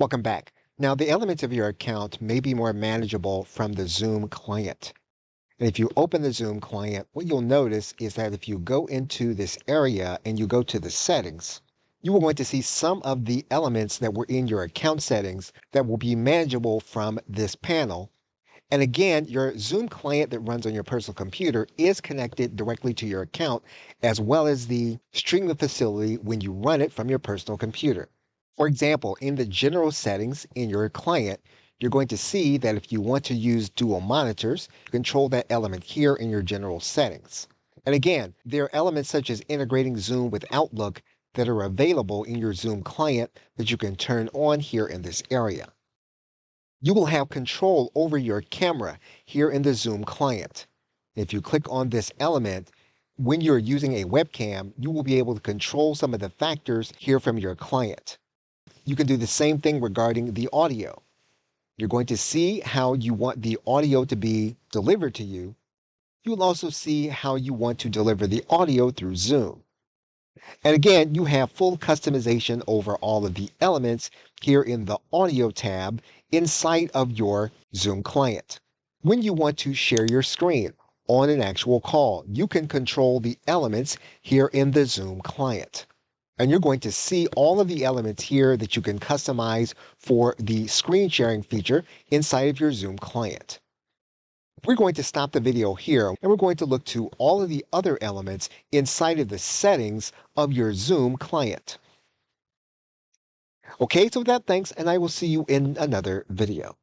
Welcome back. Now, the elements of your account may be more manageable from the Zoom client. And if you open the Zoom client, what you'll notice is that if you go into this area and you go to the settings, you are going to see some of the elements that were in your account settings that will be manageable from this panel. And again, your Zoom client that runs on your personal computer is connected directly to your account, as well as the streaming facility when you run it from your personal computer. For example, in the general settings in your client, you're going to see that if you want to use dual monitors, control that element here in your general settings. And again, there are elements such as integrating Zoom with Outlook that are available in your Zoom client that you can turn on here in this area. You will have control over your camera here in the Zoom client. If you click on this element, when you're using a webcam, you will be able to control some of the factors here from your client. You can do the same thing regarding the audio. You're going to see how you want the audio to be delivered to you. You'll also see how you want to deliver the audio through Zoom. And again, you have full customization over all of the elements here in the audio tab inside of your Zoom client. When you want to share your screen on an actual call, you can control the elements here in the Zoom client. And you're going to see all of the elements here that you can customize for the screen sharing feature inside of your Zoom client. We're going to stop the video here and we're going to look to all of the other elements inside of the settings of your Zoom client. Okay, so with that, thanks, and I will see you in another video.